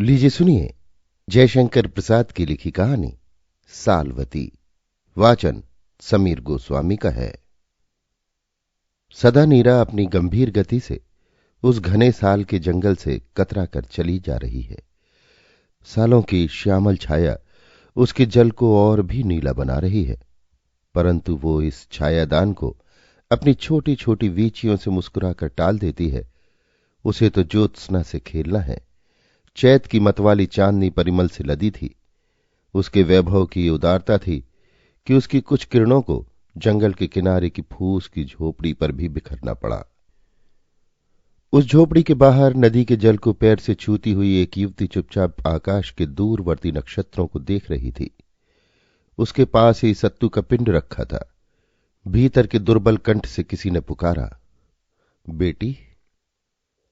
लीजिए सुनिए जयशंकर प्रसाद की लिखी कहानी सालवती। वाचन समीर गोस्वामी का है। सदा नीरा अपनी गंभीर गति से उस घने साल के जंगल से कतरा कर चली जा रही है। सालों की श्यामल छाया उसके जल को और भी नीला बना रही है, परंतु वो इस छायादान को अपनी छोटी छोटी वीचियों से मुस्कुराकर टाल देती है। उसे तो ज्योत्सना से खेलना है। चैत की मतवाली चांदनी परिमल से लदी थी। उसके वैभव की उदारता थी कि उसकी कुछ किरणों को जंगल के किनारे की फूस की झोपड़ी पर भी बिखरना पड़ा। उस झोपड़ी के बाहर नदी के जल को पैर से छूती हुई एक युवती चुपचाप आकाश के दूरवर्ती नक्षत्रों को देख रही थी। उसके पास ही सत्तू का पिंड रखा था। भीतर के दुर्बल कंठ से किसी ने पुकारा, बेटी।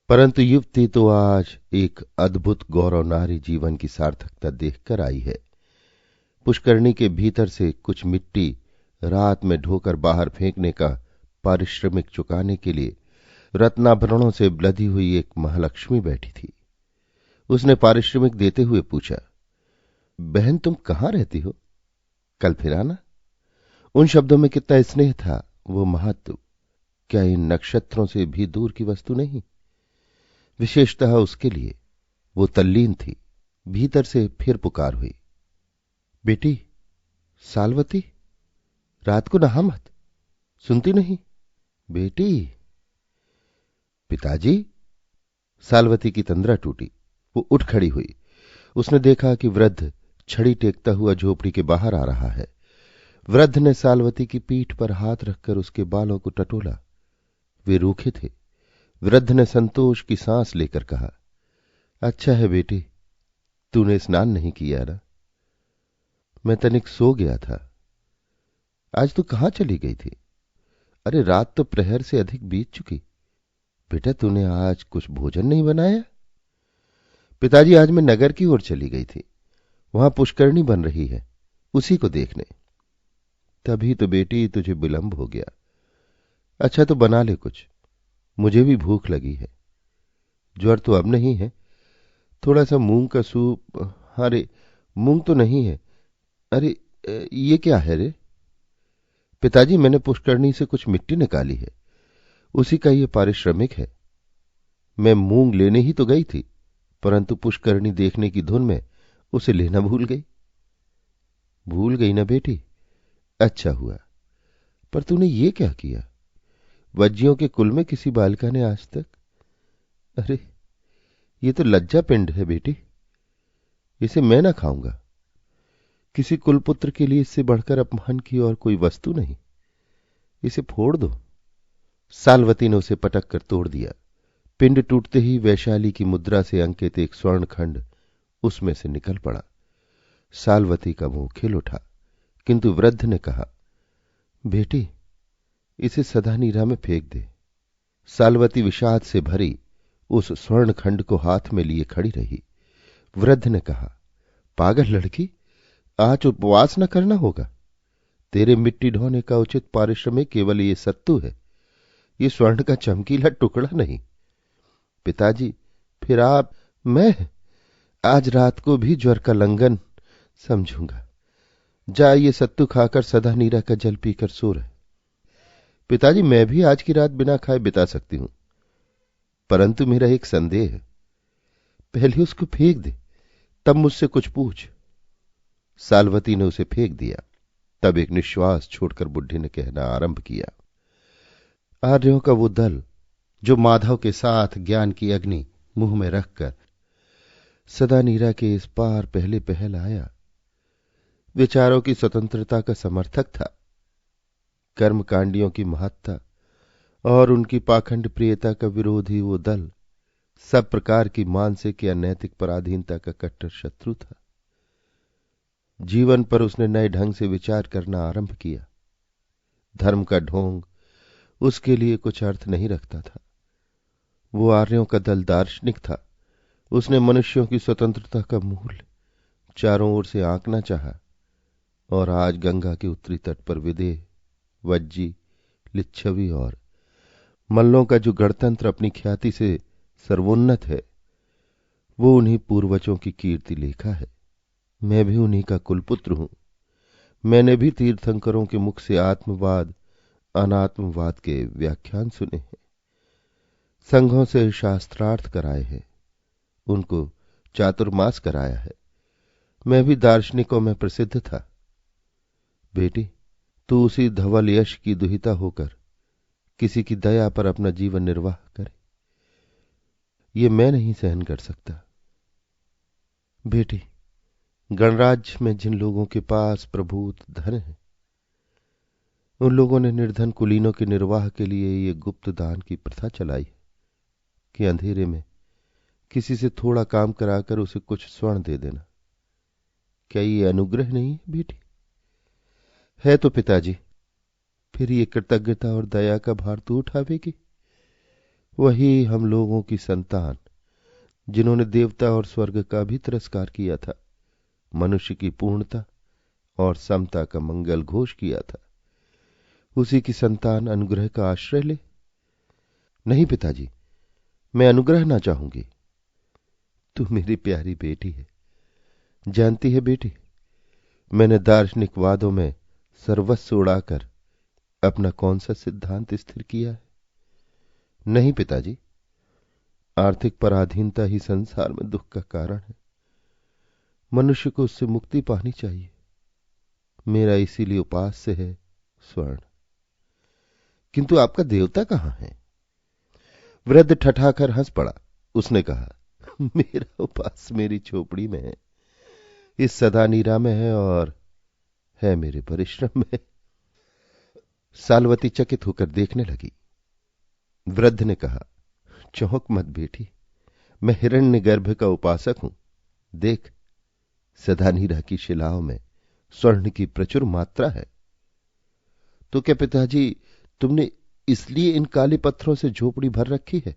परंतु युवती तो आज एक अद्भुत गौरव नारी जीवन की सार्थकता देखकर आई है। पुष्करणी के भीतर से कुछ मिट्टी रात में ढोकर बाहर फेंकने का पारिश्रमिक चुकाने के लिए रत्नाभरणों से लदी हुई एक महालक्ष्मी बैठी थी। उसने पारिश्रमिक देते हुए पूछा, बहन तुम कहाँ रहती हो? कल फिर आना। उन शब्दों में कितना स्नेह था, वो महत्व क्या इन नक्षत्रों से भी दूर की वस्तु नहीं? विशेषतः उसके लिए वो तल्लीन थी। भीतर से फिर पुकार हुई, बेटी सालवती, रात को नहा मत, सुनती नहीं बेटी। पिताजी। सालवती की तंद्रा टूटी। वो उठ खड़ी हुई। उसने देखा कि वृद्ध छड़ी टेकता हुआ झोपड़ी के बाहर आ रहा है। वृद्ध ने सालवती की पीठ पर हाथ रखकर उसके बालों को टटोला। वे रूखे थे। वृद्ध ने संतोष की सांस लेकर कहा, अच्छा है बेटी, तूने स्नान नहीं किया ना? मैं तनिक सो गया था। आज तू कहां चली गई थी? अरे रात तो प्रहर से अधिक बीत चुकी। बेटा तूने आज कुछ भोजन नहीं बनाया? पिताजी आज मैं नगर की ओर चली गई थी। वहां पुष्करणी बन रही है, उसी को देखने। तभी तो बेटी तुझे विलंब हो गया। अच्छा तो बना ले कुछ, मुझे भी भूख लगी है। ज्वर तो अब नहीं है। थोड़ा सा मूंग का सूप। अरे मूंग तो नहीं है। अरे ये क्या है रे? पिताजी मैंने पुष्करणी से कुछ मिट्टी निकाली है, उसी का ये पारिश्रमिक है। मैं मूंग लेने ही तो गई थी, परंतु पुष्करणी देखने की धुन में उसे लेना भूल गई। भूल गई ना बेटी? अच्छा हुआ। पर तूने ये क्या किया? वज्जियों के कुल में किसी बालिका ने आज तक। अरे ये तो लज्जा पिंड है बेटी, इसे मैं ना खाऊंगा। किसी कुलपुत्र के लिए इससे बढ़कर अपमान की और कोई वस्तु नहीं। इसे फोड़ दो। सालवती ने उसे पटक कर तोड़ दिया। पिंड टूटते ही वैशाली की मुद्रा से अंकित एक स्वर्ण खंड उसमें से निकल पड़ा। सालवती का मुंह खिल उठा, किंतु वृद्ध ने कहा, बेटी इसे सदा नीरा में फेंक दे। सालवती विषाद से भरी उस स्वर्ण खंड को हाथ में लिए खड़ी रही। वृद्ध ने कहा, पागल लड़की, आज उपवास न करना होगा। तेरे मिट्टी ढोने का उचित पारिश्रमिक केवल ये सत्तू है, ये स्वर्ण का चमकीला टुकड़ा नहीं। पिताजी फिर आप। मैं आज रात को भी ज्वर का लंघन समझूंगा। जा ये सत्तू खाकर सदा नीरा का जल पीकर सो रहे। पिताजी मैं भी आज की रात बिना खाए बिता सकती हूं, परंतु मेरा एक संदेह है। पहले उसको फेंक दे, तब मुझसे कुछ पूछ। सालवती ने उसे फेंक दिया। तब एक निश्वास छोड़कर बुढ़ी ने कहना आरंभ किया, आर्यों का वो दल जो माधव के साथ ज्ञान की अग्नि मुंह में रखकर सदा नीरा के इस पार पहले पहल आया, विचारों की स्वतंत्रता का समर्थक था। कर्मकांडियों की महत्ता और उनकी पाखंड प्रियता का विरोधी वो दल सब प्रकार की मानसिक या नैतिक पराधीनता का कट्टर शत्रु था। जीवन पर उसने नए ढंग से विचार करना आरंभ किया। धर्म का ढोंग उसके लिए कुछ अर्थ नहीं रखता था। वो आर्यों का दल दार्शनिक था। उसने मनुष्यों की स्वतंत्रता का मूल्य चारों ओर से आंकना चाहा, और आज गंगा के उत्तरी तट पर विदेह, वज्जी, लिच्छवी और मल्लों का जो गणतंत्र अपनी ख्याति से सर्वोन्नत है, वो उन्हीं पूर्वजों की कीर्ति लेखा है। मैं भी उन्हीं का कुलपुत्र हूं। मैंने भी तीर्थंकरों के मुख से आत्मवाद अनात्मवाद के व्याख्यान सुने हैं, संघों से शास्त्रार्थ कराए हैं, उनको चातुर्मास कराया है। मैं भी दार्शनिकों में प्रसिद्ध था। बेटी, तू उसी धवल यश की दुहिता होकर किसी की दया पर अपना जीवन निर्वाह करे, ये मैं नहीं सहन कर सकता। बेटी, गणराज्य में जिन लोगों के पास प्रभुत धन है, उन लोगों ने निर्धन कुलीनों के निर्वाह के लिए ये गुप्त दान की प्रथा चलाई है कि अंधेरे में किसी से थोड़ा काम कराकर उसे कुछ स्वर्ण दे देना। क्या ये अनुग्रह नहीं है बेटी? है तो पिताजी, फिर ये कृतज्ञता और दया का भार तू उठावेगी? वही हम लोगों की संतान, जिन्होंने देवता और स्वर्ग का भी तिरस्कार किया था, मनुष्य की पूर्णता और समता का मंगल घोष किया था, उसी की संतान अनुग्रह का आश्रय ले? नहीं पिताजी, मैं अनुग्रह ना चाहूंगी। तू मेरी प्यारी बेटी है। जानती है बेटी, मैंने दार्शनिक वादों में सर्वस्व उड़ाकर अपना कौन सा सिद्धांत स्थिर किया है? नहीं पिताजी, आर्थिक पराधीनता ही संसार में दुख का कारण है। मनुष्य को उससे मुक्ति पानी चाहिए। मेरा इसीलिए उपास्य है स्वर्ण। किंतु आपका देवता कहां है? वृद्ध ठठाकर हंस पड़ा। उसने कहा, मेरा उपास्य मेरी झोपड़ी में है, इस सदानीरा में है और है मेरे परिश्रम में। सालवती चकित होकर देखने लगी। वृद्ध ने कहा, चौंक मत बेटी, मैं हिरण्यगर्भ का उपासक हूं। देख, सदानीरा की शिलाओं में स्वर्ण की प्रचुर मात्रा है। तो क्या पिताजी, तुमने इसलिए इन काले पत्थरों से झोपड़ी भर रखी है?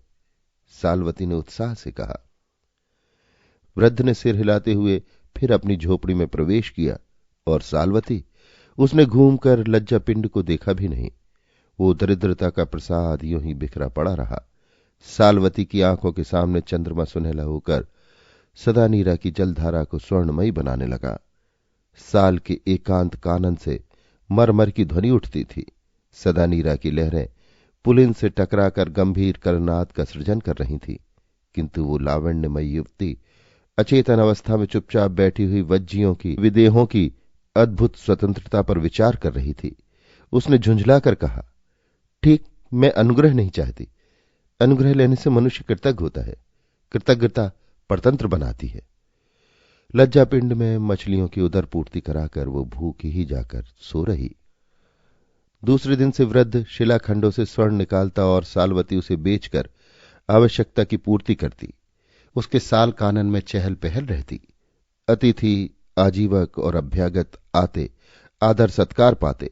सालवती ने उत्साह से कहा। वृद्ध ने सिर हिलाते हुए फिर अपनी झोपड़ी में प्रवेश किया और सालवती, उसने घूमकर लज्जा पिंड को देखा भी नहीं। वो दरिद्रता का प्रसाद यूं ही बिखरा पड़ा रहा। सालवती की आंखों के सामने चंद्रमा सुनहला होकर सदानीरा की जलधारा को स्वर्णमयी बनाने लगा। साल के एकांत कानन से मरमर की ध्वनि उठती थी। सदानीरा की लहरें पुलिन से टकराकर गंभीर करनाद का सृजन कर रही थी, किंतु वो लावण्यमयी युवती अचेतन अवस्था में चुपचाप बैठी हुई वज्जियों की विदेहों की अद्भुत स्वतंत्रता पर विचार कर रही थी। उसने झुंझलाकर कहा, ठीक, मैं अनुग्रह नहीं चाहती। अनुग्रह लेने से मनुष्य कृतज्ञ होता है, कृतज्ञता परतंत्र बनाती है। लज्जा पिंड में मछलियों की उदर पूर्ति कराकर वो भूखी ही जाकर सो रही। दूसरे दिन से वृद्ध शिलाखंडों से स्वर्ण निकालता और सालवती उसे बेचकर आवश्यकता की पूर्ति करती। उसके साल कानन में चहल पहल रहती। अतिथि, आजीवक और अभ्यागत आते, आदर सत्कार पाते,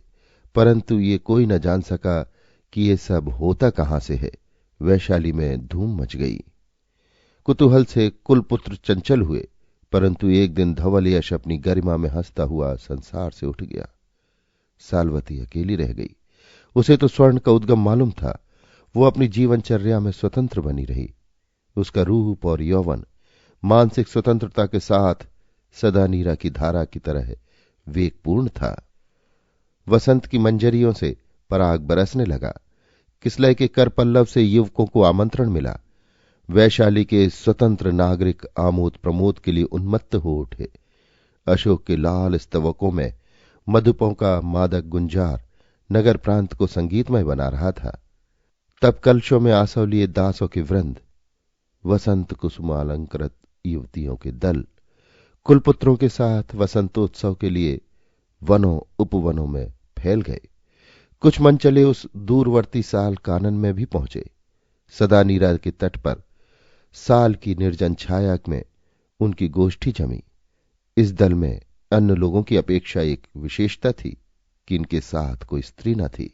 परंतु ये कोई न जान सका कि ये सब होता कहां से है। वैशाली में धूम मच गई। कुतूहल से कुलपुत्र चंचल हुए, परंतु एक दिन धवल यश अपनी गरिमा में हंसता हुआ संसार से उठ गया। सालवती अकेली रह गई। उसे तो स्वर्ण का उद्गम मालूम था। वो अपनी जीवनचर्या में स्वतंत्र बनी रही। उसका रूप और यौवन मानसिक स्वतंत्रता के साथ सदानीरा की धारा की तरह वेगपूर्ण था। वसंत की मंजरियों से पराग बरसने लगा। किसलय के कर पल्लव से युवकों को आमंत्रण मिला। वैशाली के स्वतंत्र नागरिक आमोद प्रमोद के लिए उन्मत्त हो उठे। अशोक के लाल स्तवकों में मधुपों का मादक गुंजार नगर प्रांत को संगीतमय बना रहा था। तब कलशों में आसव लिए दासों के वृंद, वसंत कुसुमालंकृत युवतियों के दल कुलपुत्रों के साथ वसंतोत्सव के लिए वनों उपवनों में फैल गए। कुछ मन चले उस दूरवर्ती साल कानन में भी पहुंचे। सदानीरा के तट पर साल की निर्जन छाया में उनकी गोष्ठी जमी। इस दल में अन्य लोगों की अपेक्षा एक विशेषता थी कि इनके साथ कोई स्त्री न थी।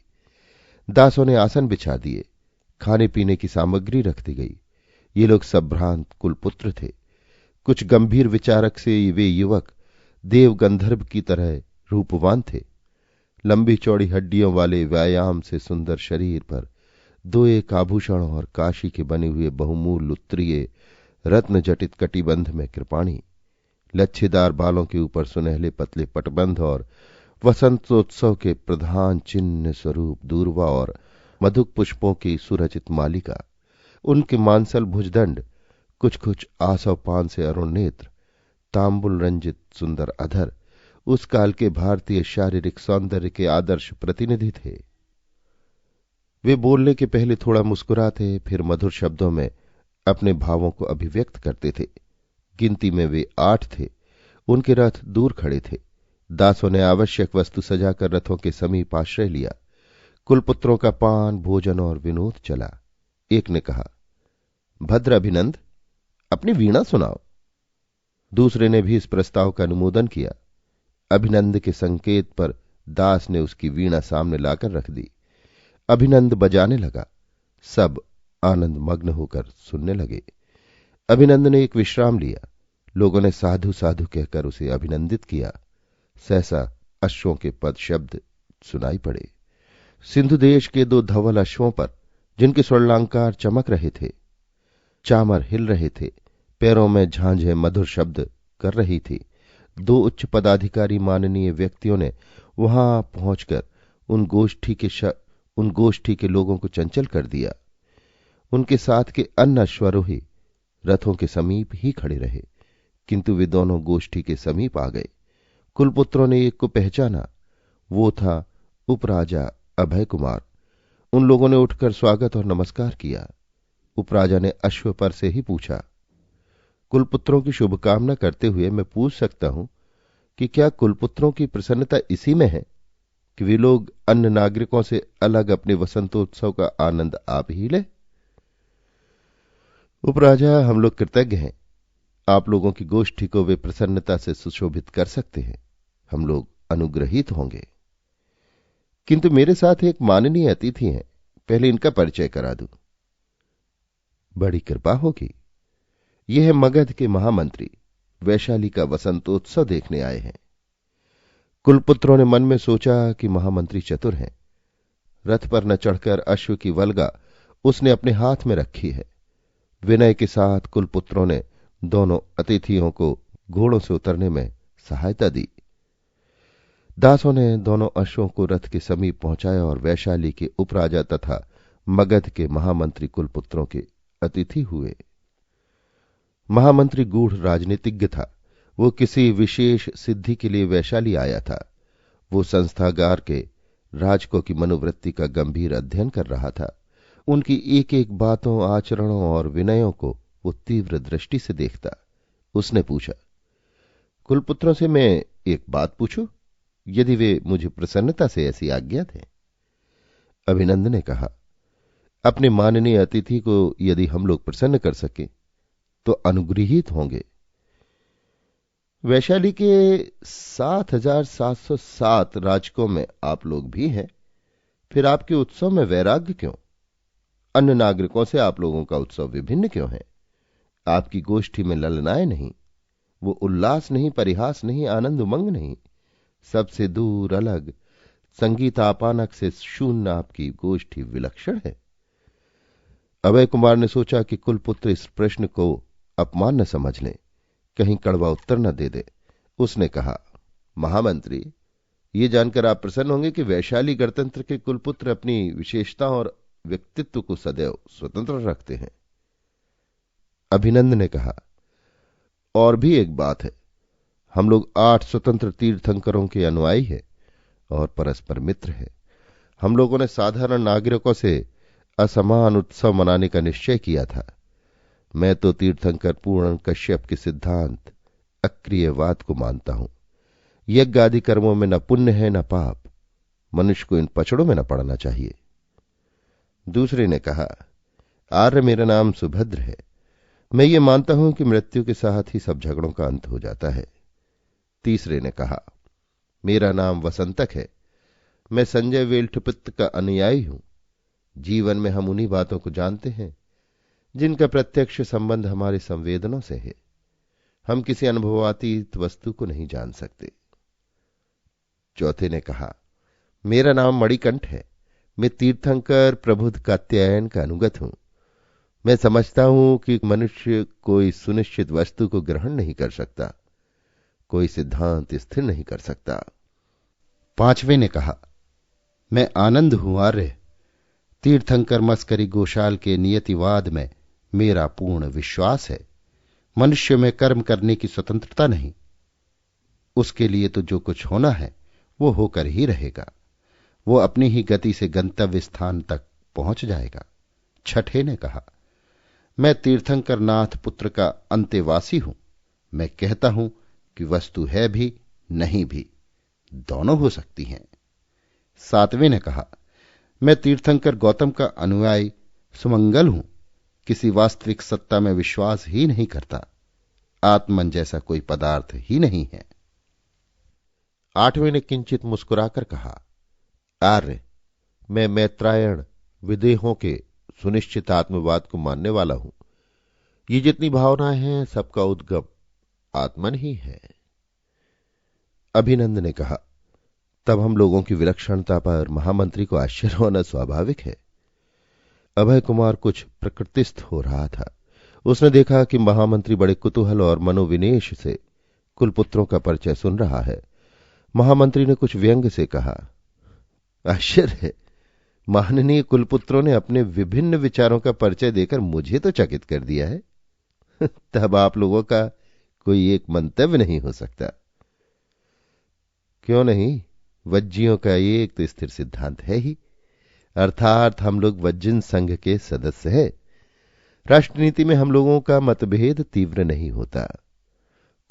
दासों ने आसन बिछा दिए, खाने पीने की सामग्री रख दी गई। ये लोग संभ्रांत कुलपुत्र थे। कुछ गंभीर विचारक से वे युवक देव गंधर्व की तरह रूपवान थे। लंबी चौड़ी हड्डियों वाले व्यायाम से सुंदर शरीर पर दो एक आभूषण और काशी के बने हुए बहुमूल्य उत्तरीय रत्न जटित कटिबंध में कृपाणी, लच्छेदार बालों के ऊपर सुनहले पतले पटबंध और वसंतोत्सव के प्रधान चिन्ह स्वरूप दूर्वा और मधुक पुष्पों की सुरचित मालिका, उनके मांसल भुजदंड, कुछ कुछ आसव पान से अरुण नेत्र, तांबुल रंजित सुंदर अधर उस काल के भारतीय शारीरिक सौंदर्य के आदर्श प्रतिनिधि थे। वे बोलने के पहले थोड़ा मुस्कुराते, फिर मधुर शब्दों में अपने भावों को अभिव्यक्त करते थे। गिनती में वे 8 थे। उनके रथ दूर खड़े थे। दासों ने आवश्यक वस्तु सजाकर रथों के समीप आश्रय लिया। कुलपुत्रों का पान, भोजन और विनोद चला। एक ने कहा, भद्र अभिनंद, अपनी वीणा सुनाओ। दूसरे ने भी इस प्रस्ताव का अनुमोदन किया। अभिनंद के संकेत पर दास ने उसकी वीणा सामने लाकर रख दी। अभिनंद बजाने लगा। सब आनंद मग्न होकर सुनने लगे। अभिनंद ने एक विश्राम लिया। लोगों ने साधु साधु कहकर उसे अभिनंदित किया। सहसा अश्वों के पद शब्द सुनाई पड़े। सिंधु देश के 2 धवल अश्वों पर, जिनके स्वर्णांकार चमक रहे थे, चामर हिल रहे थे, पैरों में झांझें मधुर शब्द कर रही थी। 2 उच्च पदाधिकारी माननीय व्यक्तियों ने वहां पहुंचकर उन गोष्ठी के लोगों को चंचल कर दिया। उनके साथ के अन्य अश्वारोही रथों के समीप ही खड़े रहे, किंतु वे दोनों गोष्ठी के समीप आ गए। कुलपुत्रों ने एक को पहचाना। वो था उपराजा अभय कुमार। उन लोगों ने उठकर स्वागत और नमस्कार किया। उपराजा ने अश्व पर से ही पूछा, कुलपुत्रों की शुभकामना करते हुए मैं पूछ सकता हूं कि क्या कुलपुत्रों की प्रसन्नता इसी में है कि वे लोग अन्य नागरिकों से अलग अपने वसंतोत्सव का आनंद आप ही ले? उपराजा, हम लोग कृतज्ञ हैं। आप लोगों की गोष्ठी को वे प्रसन्नता से सुशोभित कर सकते हैं। हम लोग अनुग्रहित होंगे। किंतु मेरे साथ एक माननीय अतिथि हैं, पहले इनका परिचय करा दूं। बड़ी कृपा होगी। यह है मगध के महामंत्री, वैशाली का वसंतोत्सव देखने आए हैं। कुलपुत्रों ने मन में सोचा कि महामंत्री चतुर हैं। रथ पर न चढ़कर अश्व की वल्गा उसने अपने हाथ में रखी है। विनय के साथ कुलपुत्रों ने दोनों अतिथियों को घोड़ों से उतरने में सहायता दी। दासों ने दोनों अश्वों को रथ के समीप पहुंचाया और वैशाली के उपराजा तथा मगध के महामंत्री कुलपुत्रों के अतिथि हुए। महामंत्री गूढ़ राजनीतिज्ञ था। वो किसी विशेष सिद्धि के लिए वैशाली आया था। वो संस्थागार के राजकों की मनोवृत्ति का गंभीर अध्ययन कर रहा था। उनकी एक एक बातों, आचरणों और विनयों को वो तीव्र दृष्टि से देखता। उसने पूछा, कुलपुत्रों से मैं एक बात पूछूं, यदि वे मुझे प्रसन्नता से ऐसी आज्ञा दें? अभिनंद ने कहा, अपने माननीय अतिथि को यदि हम लोग प्रसन्न कर सके तो अनुग्रहित होंगे। वैशाली के 7,707 राजकों में आप लोग भी हैं, फिर आपके उत्सव में वैराग्य क्यों? अन्य नागरिकों से आप लोगों का उत्सव विभिन्न क्यों है? आपकी गोष्ठी में ललनाएं नहीं, वो उल्लास नहीं, परिहास नहीं, आनंद उमंग नहीं, सबसे दूर अलग संगीत आपानक से शून्य आपकी गोष्ठी विलक्षण है। अभय कुमार ने सोचा कि कुलपुत्र इस प्रश्न को अपमान न समझ लें, कहीं कड़वा उत्तर न दे दे। उसने कहा, महामंत्री, ये जानकर आप प्रसन्न होंगे कि वैशाली गणतंत्र के कुलपुत्र अपनी विशेषता और व्यक्तित्व को सदैव स्वतंत्र रखते हैं। अभिनंद ने कहा, और भी एक बात है, हम लोग 8 स्वतंत्र तीर्थंकरों के अनुयायी हैं और परस्पर मित्र हैं। हम लोगों ने साधारण नागरिकों से असमान उत्सव मनाने का निश्चय किया था। मैं तो तीर्थंकर पूर्ण कश्यप के सिद्धांत अक्रियवाद को मानता हूं। यज्ञ आदि कर्मों में न पुण्य है न पाप। मनुष्य को इन पचड़ों में न पड़ना चाहिए। दूसरे ने कहा, आर्य, मेरा नाम सुभद्र है। मैं ये मानता हूं कि मृत्यु के साथ ही सब झगड़ों का अंत हो जाता है। तीसरे ने कहा, मेरा नाम वसंतक है। मैं संजय वेल्ठपित्त का अनुयायी हूं। जीवन में हम उन्हीं बातों को जानते हैं जिनका प्रत्यक्ष संबंध हमारे संवेदनों से है। हम किसी अनुभवातीत वस्तु को नहीं जान सकते। चौथे ने कहा, मेरा नाम मणिकंठ है। मैं तीर्थंकर प्रबुद्ध कात्यायन का अनुगत हूं। मैं समझता हूं कि मनुष्य कोई सुनिश्चित वस्तु को ग्रहण नहीं कर सकता, कोई सिद्धांत स्थिर नहीं कर सकता। पांचवें ने कहा, मैं आनंद हूं आर्य। तीर्थंकर मस्करी गोशाल के नियतिवाद में मेरा पूर्ण विश्वास है। मनुष्य में कर्म करने की स्वतंत्रता नहीं। उसके लिए तो जो कुछ होना है वो होकर ही रहेगा। वो अपनी ही गति से गंतव्य स्थान तक पहुंच जाएगा। छठे ने कहा, मैं तीर्थंकर नाथ पुत्र का अंतेवासी हूं। मैं कहता हूं कि वस्तु है भी नहीं भी, दोनों हो सकती हैं। सातवें ने कहा, मैं तीर्थंकर गौतम का अनुयायी सुमंगल हूं। किसी वास्तविक सत्ता में विश्वास ही नहीं करता। आत्मन जैसा कोई पदार्थ ही नहीं है। आठवें ने किंचित मुस्कुराकर कहा, आर्य, मैं मैत्रायण विदेहों के सुनिश्चित आत्मवाद को मानने वाला हूं। ये जितनी भावनाएं हैं सबका उद्गम आत्मन ही है। अभिनंद ने कहा, तब हम लोगों की विलक्षणता पर महामंत्री को आश्चर्य होना स्वाभाविक है। अभय कुमार कुछ प्रकृतिस्थ हो रहा था। उसने देखा कि महामंत्री बड़े कुतूहल और मनोविनेश से कुलपुत्रों का परिचय सुन रहा है। महामंत्री ने कुछ व्यंग से कहा, आश्चर्य है, माननीय कुलपुत्रों ने अपने विभिन्न विचारों का परिचय देकर मुझे तो चकित कर दिया है। तब आप लोगों का कोई एक मंतव्य नहीं हो सकता। क्यों नहीं, वज्जियों का एक तो स्थिर सिद्धांत है ही, अर्थात हम लोग वज्जन संघ के सदस्य हैं। राष्ट्रनीति में हम लोगों का मतभेद तीव्र नहीं होता।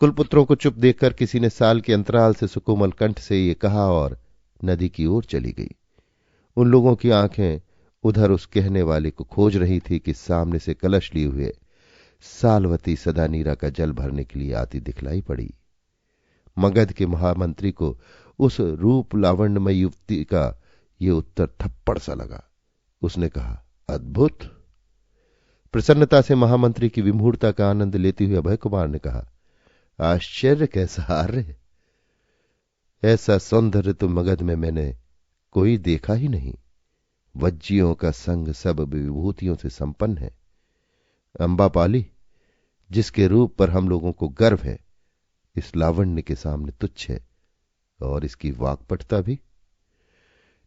कुलपुत्रों को चुप देखकर किसी ने साल के अंतराल से सुकोमल कंठ से ये कहा और नदी की ओर चली गई। उन लोगों की आंखें उधर उस कहने वाले को खोज रही थी कि सामने से कलश लिए हुए सालवती सदानीरा का जल भरने के लिए आती दिखलाई पड़ी। मगध के महामंत्री को उस रूप लावण्यमय युवती का ये उत्तर थप्पड़ सा लगा। उसने कहा, अद्भुत। प्रसन्नता से महामंत्री की विमूढ़ता का आनंद लेते हुए अभय कुमार ने कहा, आश्चर्य कैसा आर्य, ऐसा सौंदर्य तो मगध में मैंने कोई देखा ही नहीं। वज्जियों का संग सब विभूतियों से संपन्न है। अंबापाली, जिसके रूप पर हम लोगों को गर्व है, इस लावण्य के सामने तुच्छ है, और इसकी वाक्पटुता भी।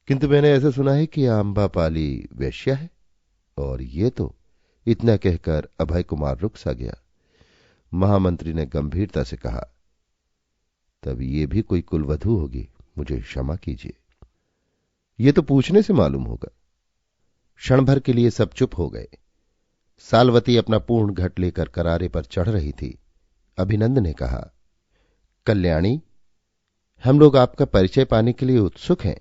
किंतु मैंने ऐसा सुना है कि अंबापाली वैश्या है, और ये तो। इतना कहकर अभय कुमार रुक सा गया। महामंत्री ने गंभीरता से कहा, तब ये भी कोई कुलवधू होगी, मुझे क्षमा कीजिए। ये तो पूछने से मालूम होगा। क्षण भर के लिए सब चुप हो गए। सालवती अपना पूर्ण घट लेकर करारे पर चढ़ रही थी। अभिनंद ने कहा, कल्याणी, हम लोग आपका परिचय पाने के लिए उत्सुक हैं।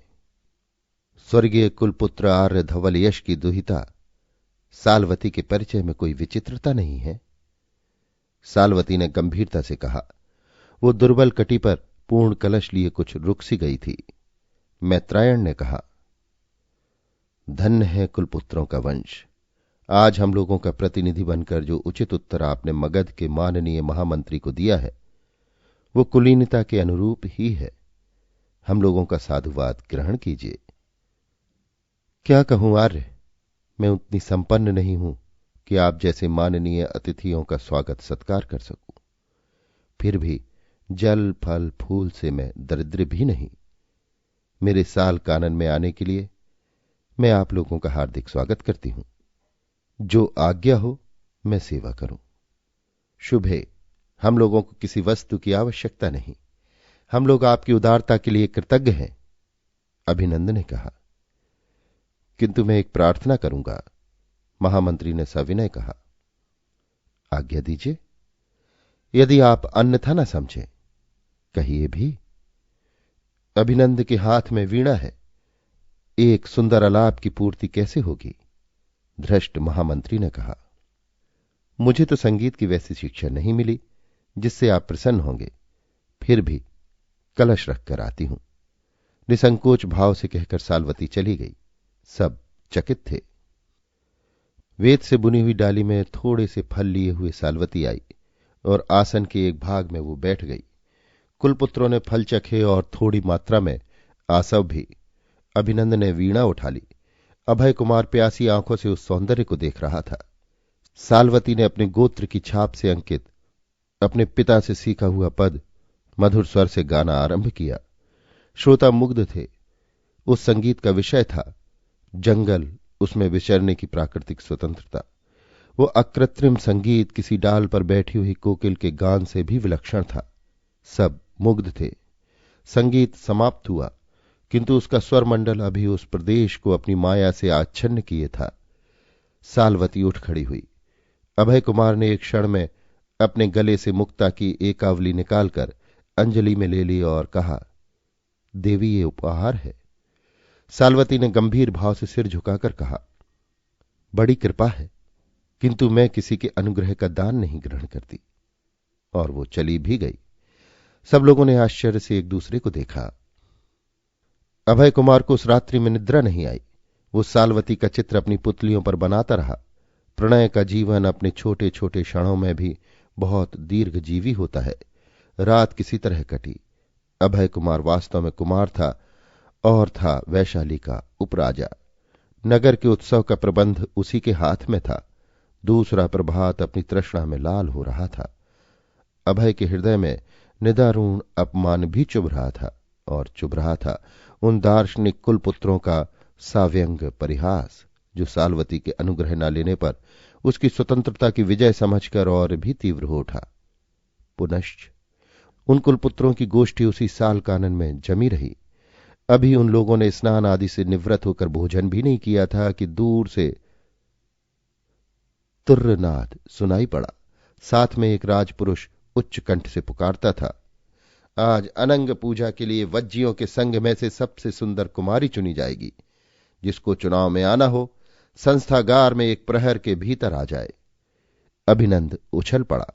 स्वर्गीय कुलपुत्र आर्य धवल यश की दुहिता सालवती के परिचय में कोई विचित्रता नहीं है। सालवती ने गंभीरता से कहा। वो दुर्बल कटी पर पूर्ण कलश लिए कुछ रुक सी गई थी। मैत्रायण ने कहा, धन्य है कुलपुत्रों का वंश। आज हम लोगों का प्रतिनिधि बनकर जो उचित उत्तर आपने मगध के माननीय महामंत्री को दिया है वो कुलीनता के अनुरूप ही है। हम लोगों का साधुवाद ग्रहण कीजिए। क्या कहूं आर्य, मैं उतनी संपन्न नहीं हूं कि आप जैसे माननीय अतिथियों का स्वागत सत्कार कर सकूं। फिर भी जल फल फूल से मैं दरिद्र भी नहीं। मेरे साल कानन में आने के लिए मैं आप लोगों का हार्दिक स्वागत करती हूं। जो आज्ञा हो मैं सेवा करूं। शुभे, हम लोगों को किसी वस्तु की आवश्यकता नहीं। हम लोग आपकी उदारता के लिए कृतज्ञ हैं। अभिनंद ने कहा, किंतु मैं एक प्रार्थना करूंगा। महामंत्री ने सविनय कहा, आज्ञा दीजिए। यदि आप अन्यथा न समझे, कहिए भी। अभिनंद के हाथ में वीणा है, एक सुंदर अलाप की पूर्ति कैसे होगी? धृष्ट महामंत्री ने कहा, मुझे तो संगीत की वैसी शिक्षा नहीं मिली जिससे आप प्रसन्न होंगे। फिर भी कलश रखकर आती हूं। निसंकोच भाव से कहकर सालवती चली गई। सब चकित थे। वेद से बुनी हुई डाली में थोड़े से फल लिए हुए सालवती आई और आसन के एक भाग में वो बैठ गई। कुलपुत्रों ने फल चखे और थोड़ी मात्रा में आसव भी। अभिनंद ने वीणा उठा ली। अभय कुमार प्यासी आंखों से उस सौंदर्य को देख रहा था। साल्वती ने अपने गोत्र की छाप से अंकित अपने पिता से सीखा हुआ पद मधुर स्वर से गाना आरंभ किया। श्रोता मुग्ध थे। उस संगीत का विषय था जंगल, उसमें विचरने की प्राकृतिक स्वतंत्रता। वो अकृत्रिम संगीत किसी डाल पर बैठी हुई कोकिल के गान से भी विलक्षण था। सब मुग्ध थे। संगीत समाप्त हुआ, किंतु उसका स्वरमंडल अभी उस प्रदेश को अपनी माया से आच्छन्न किए था। साल्वती उठ खड़ी हुई। अभय कुमार ने एक क्षण में अपने गले से मुक्ता की एकावली निकालकर अंजलि में ले ली और कहा, देवी, ये उपहार है। साल्वती ने गंभीर भाव से सिर झुकाकर कहा, बड़ी कृपा है, किंतु मैं किसी के अनुग्रह का दान नहीं ग्रहण करती। और वो चली भी गई। सब लोगों ने आश्चर्य से एक दूसरे को देखा। अभय कुमार को उस रात्रि में निद्रा नहीं आई। वो साल्वती का चित्र अपनी पुतलियों पर बनाता रहा। प्रणय का जीवन अपने छोटे छोटे क्षणों में भी बहुत दीर्घजीवी होता है। रात किसी तरह कटी। अभय कुमार वास्तव में कुमार था और था वैशाली का उपराजा। नगर के उत्सव का प्रबंध उसी के हाथ में था। दूसरा प्रभात अपनी तृष्णा में लाल हो रहा था। अभय के हृदय में निदारूण अपमान भी चुभ रहा था, और चुभ रहा था उन दार्शनिक कुलपुत्रों का साव्यंग परिहास जो साल्वती के अनुग्रह न लेने पर उसकी स्वतंत्रता की विजय समझकर और भी तीव्र हो उठा। पुनश्च उन कुलपुत्रों की गोष्ठी उसी साल कानन में जमी रही। अभी उन लोगों ने स्नान आदि से निवृत्त होकर भोजन भी नहीं किया था कि दूर से तुर्रनाद सुनाई पड़ा। साथ में एक राजपुरुष उच्च कंठ से पुकारता था, आज अनंग पूजा के लिए वज्जियों के संग में से सबसे सुंदर कुमारी चुनी जाएगी। जिसको चुनाव में आना हो संस्थागार में एक प्रहर के भीतर आ जाए। अभिनंद उछल पड़ा।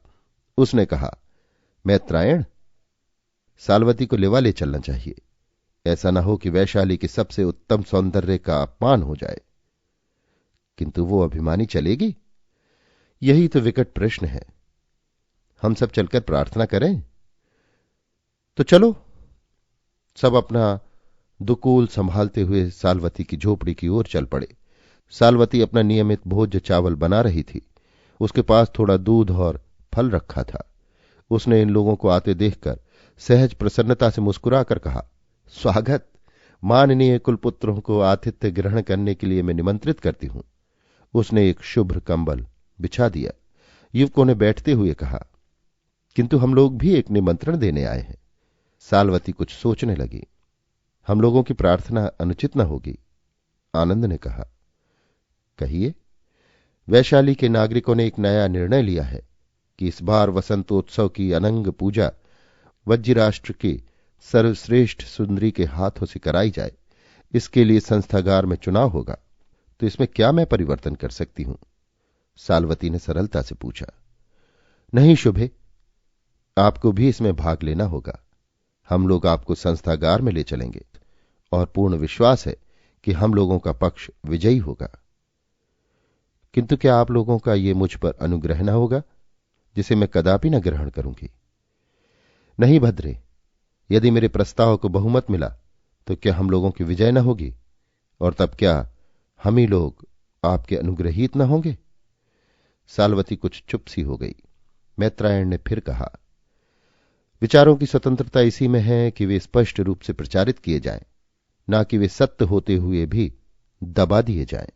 उसने कहा, मैत्रायण, साल्वती को लिवा ले चलना चाहिए। ऐसा न हो कि वैशाली के सबसे उत्तम सौंदर्य का अपमान हो जाए। किंतु वो अभिमानी चलेगी? यही तो विकट प्रश्न है। हम सब चलकर प्रार्थना करें? तो चलो। सब अपना दुकूल संभालते हुए साल्वती की झोपड़ी की ओर चल पड़े। साल्वती अपना नियमित भोज्य चावल बना रही थी। उसके पास थोड़ा दूध और फल रखा था। उसने इन लोगों को आते देखकर सहज प्रसन्नता से मुस्कुराकर कहा, स्वागत। माननीय कुलपुत्रों को आतिथ्य ग्रहण करने के लिए मैं निमंत्रित करती हूं। उसने एक शुभ्र कंबल बिछा दिया। युवकों ने बैठते हुए कहा, किंतु हम लोग भी एक निमंत्रण देने आए हैं। साल्वती कुछ सोचने लगी। हम लोगों की प्रार्थना अनुचित न होगी। आनंद ने कहा, कहिए। वैशाली के नागरिकों ने एक नया निर्णय लिया है कि इस बार वसंतोत्सव की अनंग पूजा वज्रराष्ट्र की सर्वश्रेष्ठ सुंदरी के हाथों से कराई जाए। इसके लिए संस्थागार में चुनाव होगा। तो इसमें क्या मैं परिवर्तन कर सकती हूं? साल्वती ने सरलता से पूछा। नहीं शुभे, आपको भी इसमें भाग लेना होगा। हम लोग आपको संस्थागार में ले चलेंगे और पूर्ण विश्वास है कि हम लोगों का पक्ष विजयी होगा। किंतु क्या आप लोगों का ये मुझ पर अनुग्रह न होगा, जिसे मैं कदापि न ग्रहण करूंगी? नहीं भद्रे, यदि मेरे प्रस्ताव को बहुमत मिला तो क्या हम लोगों की विजय न होगी? और तब क्या हम ही लोग आपके अनुग्रहीत न होंगे? साल्वती कुछ चुप सी हो गई। मैत्रायण ने फिर कहा, विचारों की स्वतंत्रता इसी में है कि वे स्पष्ट रूप से प्रचारित किए जाएं, ना कि वे सत्य होते हुए भी दबा दिए जाएं।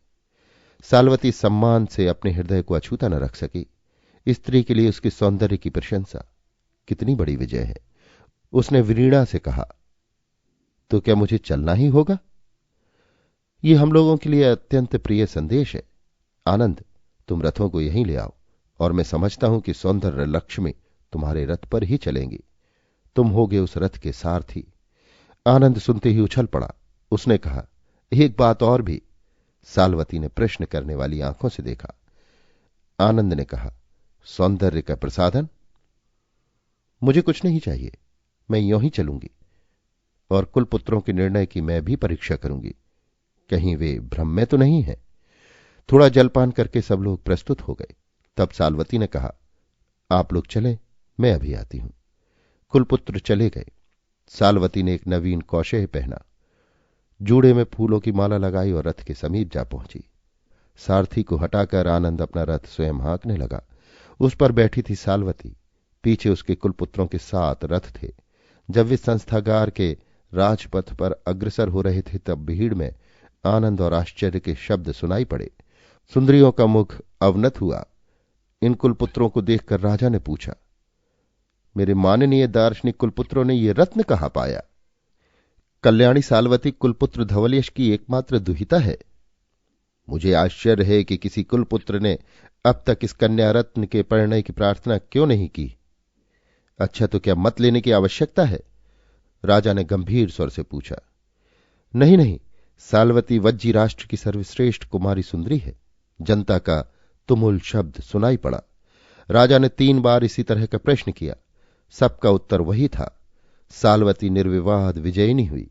साल्वती सम्मान से अपने हृदय को अछूता न रख सकी। स्त्री के लिए उसके सौंदर्य की प्रशंसा कितनी बड़ी विजय है। उसने वीणा से कहा, तो क्या मुझे चलना ही होगा? ये हम लोगों के लिए अत्यंत प्रिय संदेश है। आनंद, तुम रथों को यहीं ले आओ, और मैं समझता हूं कि सौंदर्य लक्ष्मी तुम्हारे रथ पर ही चलेंगी। तुम होगे उस रथ के सारथी। आनंद सुनते ही उछल पड़ा। उसने कहा, एक बात और भी। साल्वती ने प्रश्न करने वाली आंखों से देखा। आनंद ने कहा, सौंदर्य का प्रसाधन? मुझे कुछ नहीं चाहिए। मैं यों ही चलूंगी और कुलपुत्रों के निर्णय की मैं भी परीक्षा करूंगी। कहीं वे भ्रम में तो नहीं है। थोड़ा जलपान करके सब लोग प्रस्तुत हो गए। तब साल्वती ने कहा, आप लोग चलें, मैं अभी आती हूं। कुलपुत्र चले गए। साल्वती ने एक नवीन कौशेय पहना, जूड़े में फूलों की माला लगाई और रथ के समीप जा पहुंची। सारथी को हटाकर आनंद अपना रथ स्वयं हाँकने लगा। उस पर बैठी थी साल्वती, पीछे उसके कुलपुत्रों के 7 रथ थे। जब वे संस्थागार के राजपथ पर अग्रसर हो रहे थे तब भीड़ में आनंद और आश्चर्य के शब्द सुनाई पड़े। सुंदरियों का मुख अवनत हुआ। इन कुलपुत्रों को देखकर राजा ने पूछा, मेरे माननीय दार्शनिक कुलपुत्रों ने ये रत्न कहां पाया? कल्याणी साल्वती कुलपुत्र धवलयश की एकमात्र दुहिता है। मुझे आश्चर्य है कि किसी कुलपुत्र ने अब तक इस कन्या रत्न के परिणय की प्रार्थना क्यों नहीं की। अच्छा, तो क्या मत लेने की आवश्यकता है? राजा ने गंभीर स्वर से पूछा। नहीं नहीं, साल्वती वज्जी राष्ट्र की सर्वश्रेष्ठ कुमारी सुंदरी है। जनता का तुमुल शब्द सुनाई पड़ा। राजा ने 3 बार इसी तरह का प्रश्न किया। सबका उत्तर वही था। साल्वती निर्विवाद विजयिनी हुई।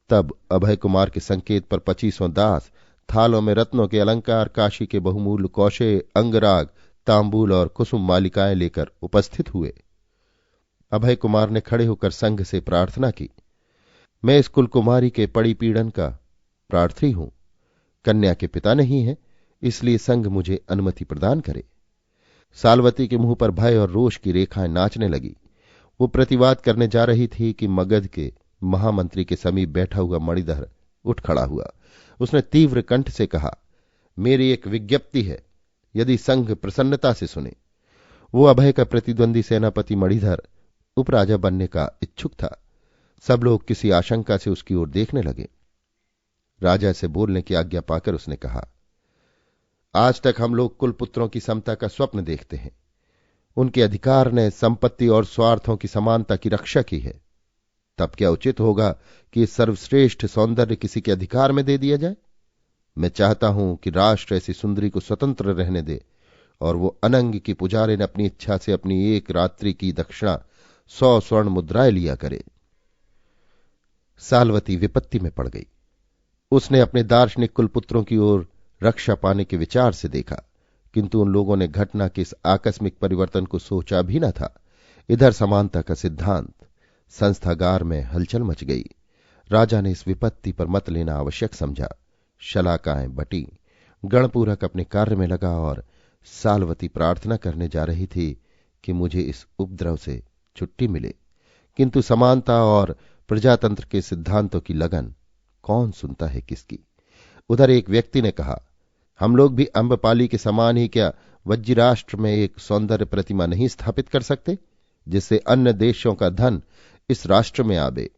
तब अभय कुमार के संकेत पर 25 दास थालों में रत्नों के अलंकार, काशी के बहुमूल्य कौशे, अंगराग, तांबूल और कुसुम मालिकाएं लेकर उपस्थित हुए। अभय कुमार ने खड़े होकर संघ से प्रार्थना की, मैं इस कुलकुमारी के पड़ी पीड़न का प्रार्थी हूं। कन्या के पिता नहीं है, इसलिए संघ मुझे अनुमति प्रदान करे। साल्वती के मुंह पर भय और रोष की रेखाएं नाचने लगी। वो प्रतिवाद करने जा रही थी कि मगध के महामंत्री के समीप बैठा हुआ मणिधर उठ खड़ा हुआ। उसने तीव्र कंठ से कहा, मेरी एक विज्ञप्ति है, यदि संघ प्रसन्नता से सुने। वो अभय का प्रतिद्वंदी सेनापति मणिधर उपराजा बनने का इच्छुक था। सब लोग किसी आशंका से उसकी ओर देखने लगे। राजा से बोलने की आज्ञा पाकर उसने कहा, आज तक हम लोग कुलपुत्रों की समता का स्वप्न देखते हैं। उनके अधिकार ने संपत्ति और स्वार्थों की समानता की रक्षा की है। तब क्या उचित होगा कि सर्वश्रेष्ठ सौंदर्य किसी के अधिकार में दे दिया जाए? मैं चाहता हूं कि राष्ट्र ऐसी सुंदरी को स्वतंत्र रहने दे और वो अनंग की पुजारी ने अपनी इच्छा से अपनी एक रात्रि की दक्षिणा 100 स्वर्ण मुद्राएं लिया करे। साल्वती विपत्ति में पड़ गई। उसने अपने दार्शनिक कुलपुत्रों की ओर रक्षा पाने के विचार से देखा, किंतु उन लोगों ने घटना के इस आकस्मिक परिवर्तन को सोचा भी न था। इधर समानता का सिद्धांत। संस्थागार में हलचल मच गई। राजा ने इस विपत्ति पर मत लेना आवश्यक समझा। शलाकाएं बटी। गणपूरक अपने कार्य में लगा और साल्वती प्रार्थना करने जा रही थी कि मुझे इस उपद्रव से छुट्टी मिले। किंतु समानता और प्रजातंत्र के सिद्धांतों की लगन कौन सुनता है किसकी? उधर एक व्यक्ति ने कहा, हम लोग भी अम्बपाली के समान ही क्या वज्रराष्ट्र में एक सौंदर्य प्रतिमा नहीं स्थापित कर सकते, जिससे अन्य देशों का धन इस राष्ट्र में आवे?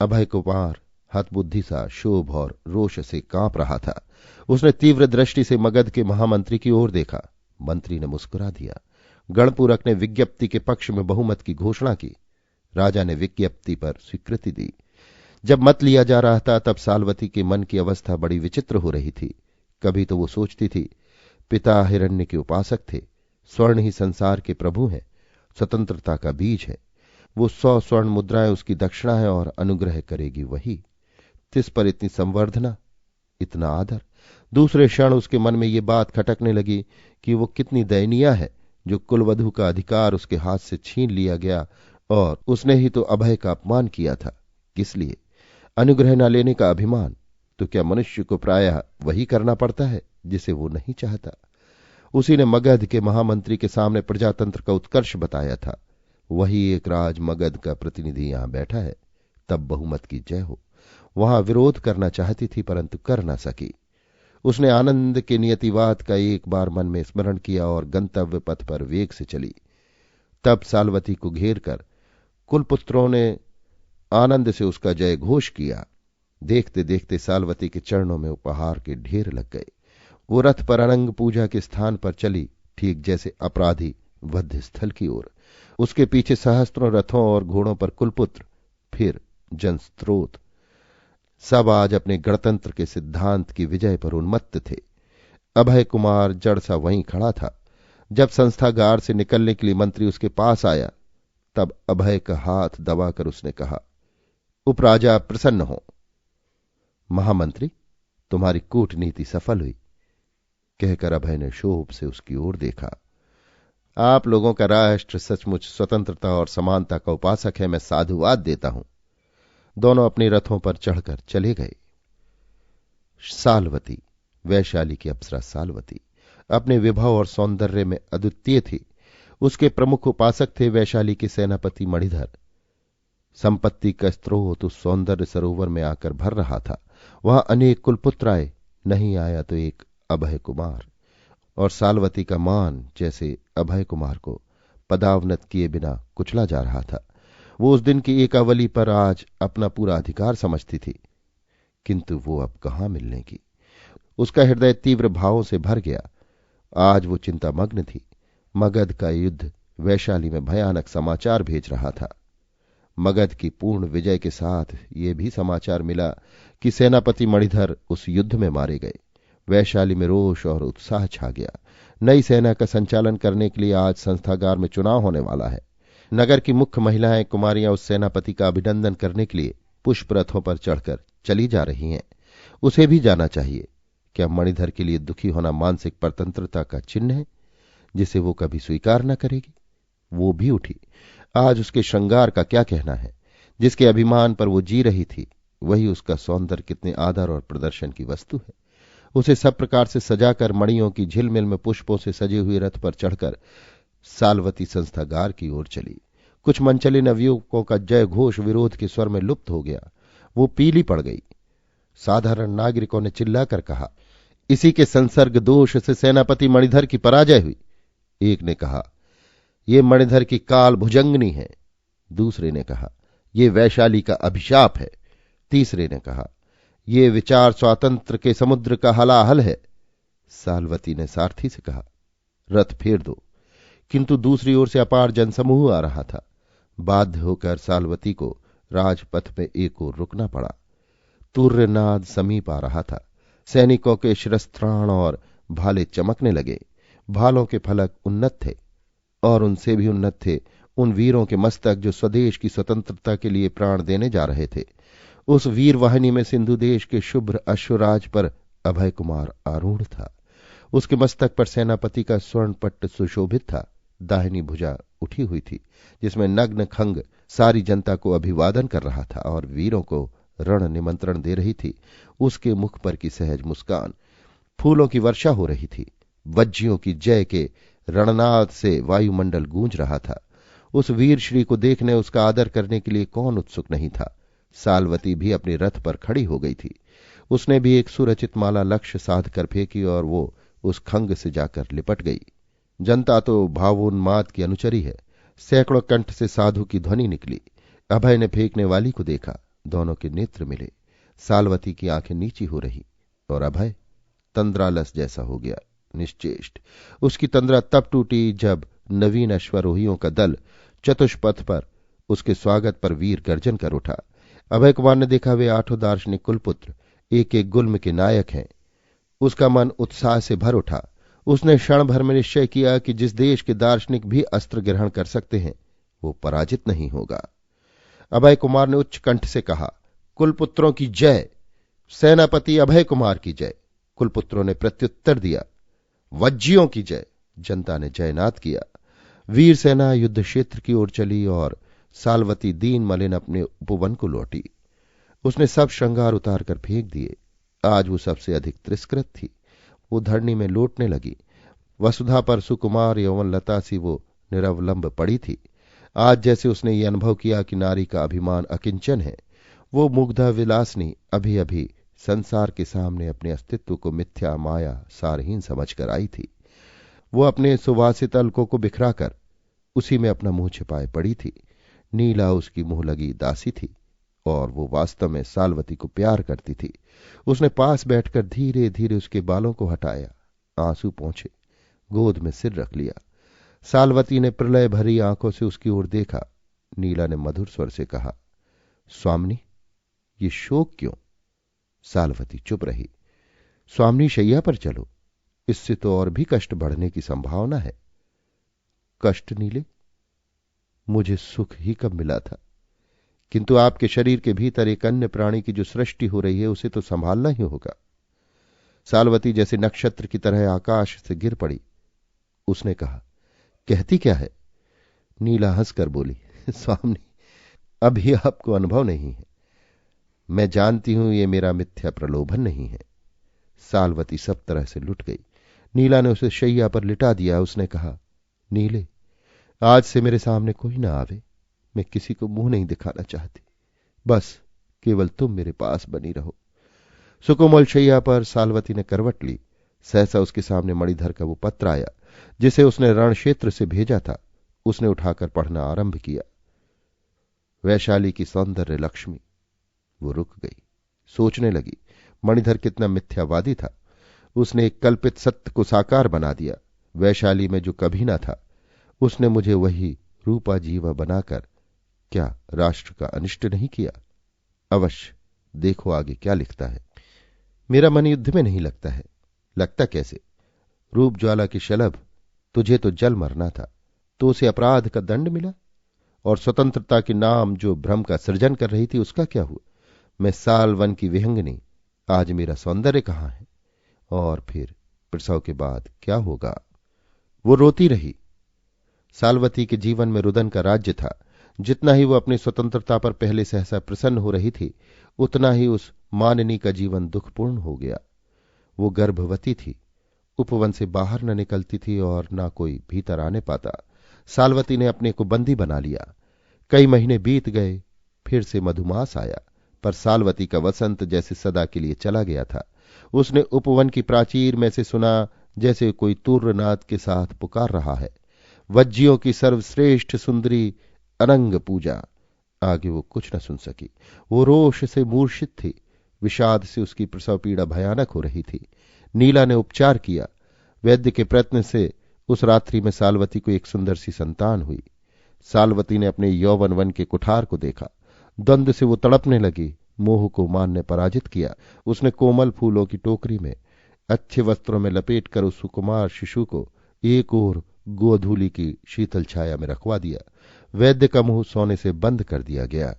अभय कुमार हतबुद्धि सा शोभ और रोष से कांप रहा था। उसने तीव्र दृष्टि से मगध के महामंत्री की ओर देखा। मंत्री ने मुस्कुरा दिया। गणपूरक ने विज्ञप्ति के पक्ष में बहुमत की घोषणा की। राजा ने विज्ञप्ति पर स्वीकृति दी। जब मत लिया जा रहा था तब साल्वती के मन की अवस्था बड़ी विचित्र हो रही थी। कभी तो वो सोचती थी, पिता हिरण्य के उपासक थे, स्वर्ण ही संसार के प्रभु हैं, स्वतंत्रता का बीज है। वो 100 स्वर्ण मुद्राएं उसकी दक्षिणा है और अनुग्रह करेगी वही। तिस पर इतनी संवर्धना, इतना आदर। दूसरे क्षण उसके मन में ये बात खटकने लगी कि वो कितनी दयनीय है जो कुलवधु का अधिकार उसके हाथ से छीन लिया गया, और उसने ही तो अभय का अपमान किया था। किस लिए? अनुग्रह न लेने का अभिमान। तो क्या मनुष्य को प्रायः वही करना पड़ता है जिसे वो नहीं चाहता? उसी ने मगध के महामंत्री के सामने प्रजातंत्र का उत्कर्ष बताया था। वही एक राज मगध का प्रतिनिधि यहां बैठा है। तब बहुमत की जय हो। वहां विरोध करना चाहती थी परंतु कर न सकी। उसने आनंद के नियतिवाद का एक बार मन में स्मरण किया और गंतव्य पथ पर वेग से चली। तब साल्वती को घेर कर कुलपुत्रों ने आनंद से उसका जय घोष किया। देखते देखते साल्वती के चरणों में उपहार के ढेर लग गए। वो रथ पर अनंग पूजा के स्थान पर चली, ठीक जैसे अपराधी वध स्थल की ओर। उसके पीछे सहस्त्रों रथों और घोड़ों पर कुलपुत्र, फिर जनस्त्रोत। सब आज अपने गणतंत्र के सिद्धांत की विजय पर उन्मत्त थे। अभय कुमार जड़ सा वहीं खड़ा था। जब संस्थागार से निकलने के लिए मंत्री उसके पास आया तब अभय का हाथ दबाकर उसने कहा, उपराजा प्रसन्न हो। महामंत्री, तुम्हारी कूटनीति सफल हुई, कहकर अभय ने शोभ से उसकी ओर देखा। आप लोगों का राष्ट्र सचमुच स्वतंत्रता और समानता का उपासक है, मैं साधुवाद देता हूं। दोनों अपने रथों पर चढ़कर चले गए। साल्वती वैशाली की अप्सरा साल्वती अपने विभव और सौंदर्य में अद्वितीय थी। उसके प्रमुख उपासक थे वैशाली के सेनापति मणिधर। संपत्ति का स्रोत उस सौंदर्य सरोवर में आकर भर रहा था। वहां अनेक कुलपुत्र आए, नहीं आया तो एक अभय कुमार, और साल्वती का मान जैसे अभय कुमार को पदावनत किए बिना कुचला जा रहा था। वो उस दिन की एकावली पर आज अपना पूरा अधिकार समझती थी, किंतु वो अब कहां मिलने की। उसका हृदय तीव्र भावों से भर गया। आज वो चिंतामग्न थी। मगध का युद्ध वैशाली में भयानक समाचार भेज रहा था। मगध की पूर्ण विजय के साथ ये भी समाचार मिला कि सेनापति मणिधर उस युद्ध में मारे गए। वैशाली में रोष और उत्साह छा गया। नई सेना का संचालन करने के लिए आज संस्थागार में चुनाव होने वाला है। नगर की मुख्य महिलाएं कुमारियां उस सेनापति का अभिनंदन करने के लिए पुष्प रथों पर चढ़कर चली जा रही हैं। उसे भी जाना चाहिए। क्या मणिधर के लिए दुखी होना मानसिक परतंत्रता का चिन्ह है जिसे वो कभी स्वीकार न करेगी? वो भी उठी। आज उसके श्रृंगार का क्या कहना है? जिसके अभिमान पर वो जी रही थी, वही उसका सौंदर्य कितने आदर और प्रदर्शन की वस्तु है। उसे सब प्रकार से सजाकर मणियों की झिलमिल में पुष्पों से सजे हुए रथ पर चढ़कर साल्वती संस्थागार की ओर चली। कुछ मनचले नवयुवकों का जय घोष विरोध के स्वर में लुप्त हो गया। वो पीली पड़ गई। साधारण नागरिकों ने चिल्लाकर कहा, इसी के संसर्ग दोष से सेनापति मणिधर की पराजय हुई। एक ने कहा, ये मणिधर की काल भुजंगनी है। दूसरे ने कहा, ये वैशाली का अभिशाप है। तीसरे ने कहा, ये विचार स्वातंत्र के समुद्र का हलाहल है। साल्वती ने सारथी से कहा, रथ फेर दो। किंतु दूसरी ओर से अपार जनसमूह आ रहा था। बाध्य होकर साल्वती को राजपथ में एक ओर रुकना पड़ा। तुर्यनाद समीप आ रहा था। सैनिकों के शिरस्त्राण और भाले चमकने लगे। भालों के फलक उन्नत थे और उनसे भी उन्नत थे उन वीरों के मस्तक जो स्वदेश की स्वतंत्रता के लिए प्राण देने जा रहे थे। उस वीर वाहिनी में सिंधु देश के शुभ्र अश्वराज पर अभय कुमार आरूढ़ था। उसके मस्तक पर सेनापति का स्वर्ण पट्ट सुशोभित था। दाहिनी भुजा उठी हुई थी जिसमें नग्न खंग सारी जनता को अभिवादन कर रहा था और वीरों को रण निमंत्रण दे रही थी। उसके मुख पर की सहज मुस्कान। फूलों की वर्षा हो रही थी। वज्जियों की जय के रणनाद से वायुमंडल गूंज रहा था। उस वीर श्री को देखने, उसका आदर करने के लिए कौन उत्सुक नहीं था। साल्वती भी अपने रथ पर खड़ी हो गई थी। उसने भी एक सुरचित माला लक्ष्य साध कर फेंकी और वो उस खंग से जाकर लिपट गई। जनता तो भावोन्माद की अनुचरी है। सैकड़ों कंठ से साधु की ध्वनि निकली। अभय ने फेंकने वाली को देखा। दोनों के नेत्र मिले। साल्वती की आंखें नीची हो रही और अभय तंद्रालस जैसा हो गया, निश्चेष्ट। उसकी तंद्रा तब टूटी जब नवीन अश्वारोहियों का दल चतुष्पथ पर उसके स्वागत पर वीर गर्जन कर उठा। अभय कुमार ने देखा वे 8 दार्शनिक कुलपुत्र एक एक गुल्म के नायक हैं। उसका मन उत्साह से भर उठा। उसने क्षण भर में निश्चय किया कि जिस देश के दार्शनिक भी अस्त्र ग्रहण कर सकते हैं वो पराजित नहीं होगा। अभय कुमार ने उच्च कंठ से कहा, कुलपुत्रों की जय, सेनापति अभय कुमार की जय। कुलपुत्रों ने प्रत्युत्तर दिया, वज्जियों की जय। जनता ने जयनाद किया। वीर सेना युद्ध क्षेत्र की ओर चली और साल्वती दीन मलिन अपने उपवन को लौटी। उसने सब श्रृंगार उतार कर फेंक दिए। आज वो सबसे अधिक तिरस्कृत थी। वो धरनी में लौटने लगी। वसुधा पर सुकुमार यौवन लता सी वो निरवलंब पड़ी थी। आज जैसे उसने ये अनुभव किया कि नारी का अभिमान अकिंचन है। वो मुग्धा विलासनी अभी अभी संसार के सामने अपने अस्तित्व को मिथ्या माया सारहीन समझकर आई थी। वो अपने सुवासित अलकों को बिखराकर उसी में अपना मुंह छिपाए पड़ी थी। नीला उसकी मुंह लगी दासी थी और वो वास्तव में साल्वती को प्यार करती थी। उसने पास बैठकर धीरे धीरे उसके बालों को हटाया, आंसू पोंछे, गोद में सिर रख लिया। साल्वती ने प्रलय भरी आंखों से उसकी ओर देखा। नीला ने मधुर स्वर से कहा, स्वामिनी, ये शोक क्यों? साल्वती चुप रही। स्वामिनी, शैया पर चलो, इससे तो और भी कष्ट बढ़ने की संभावना है। कष्ट नीले? मुझे सुख ही कब मिला था? किंतु आपके शरीर के भीतर एक अन्य प्राणी की जो सृष्टि हो रही है उसे तो संभालना ही होगा। साल्वती जैसे नक्षत्र की तरह आकाश से गिर पड़ी। उसने कहा, कहती क्या है? नीला हंसकर बोली, स्वामी, अभी आपको अनुभव नहीं है। मैं जानती हूं ये मेरा मिथ्या प्रलोभन नहीं है। सालवती सब तरह से लुट गई। नीला ने उसे शैया पर लिटा दिया। उसने कहा, नीले, आज से मेरे सामने कोई ना आवे। मैं किसी को मुंह नहीं दिखाना चाहती। बस केवल तुम मेरे पास बनी रहो। सुकोमल शैया पर सालवती ने करवट ली। सहसा उसके सामने मणिधर का वो पत्र आया जिसे उसने रण क्षेत्र से भेजा था। उसने उठाकर पढ़ना आरंभ किया। वैशाली की सौंदर्य लक्ष्मी। वो रुक गई, सोचने लगी। मणिधर कितना मिथ्यावादी था। उसने एक कल्पित सत्य को साकार बना दिया। वैशाली में जो कभी ना था, उसने मुझे वही रूपा जीवा बनाकर क्या राष्ट्र का अनिष्ट नहीं किया? अवश्य देखो आगे क्या लिखता है। मेरा मन युद्ध में नहीं लगता है। लगता कैसे? रूप ज्वाला की शलभ, तुझे तो जल मरना था, तो उसे अपराध का दंड मिला। और स्वतंत्रता के नाम जो भ्रम का सृजन कर रही थी, उसका क्या हुआ? मैं साल वन की विहंगनी, आज मेरा सौंदर्य कहां है? और फिर प्रसव के बाद क्या होगा? वो रोती रही। सालवती के जीवन में रुदन का राज्य था। जितना ही वो अपनी स्वतंत्रता पर पहले सहसा प्रसन्न हो रही थी, उतना ही उस माननी का जीवन दुखपूर्ण हो गया। वो गर्भवती थी, उपवन से बाहर न निकलती थी और न कोई भीतर आने पाता। सालवती ने अपने को बंदी बना लिया। कई महीने बीत गए, फिर से मधुमास आया, पर सालवती का वसंत जैसे सदा के लिए चला गया था। उसने उपवन की प्राचीर में से सुना जैसे कोई तुर्रनाद के साथ पुकार रहा है, वज्जियों की सर्वश्रेष्ठ सुंदरी अनंग पूजा। आगे वो कुछ न सुन सकी। वो रोष से मूर्छित थी। विषाद से उसकी प्रसव पीड़ा भयानक हो रही थी। नीला ने उपचार किया। वैद्य के प्रयत्न से उस रात्रि में सालवती को एक सुंदर सी संतान हुई। सालवती ने अपने यौवन वन के कुठार को देखा। द्वंद्व से वो तड़पने लगी। मोह को मान ने पराजित किया। उसने कोमल फूलों की टोकरी में अच्छे वस्त्रों में लपेटकर उस सुकुमार शिशु को एक ओर गोधूली की शीतल छाया में रखवा दिया। वैद्य का मुंह सोने से बंद कर दिया गया।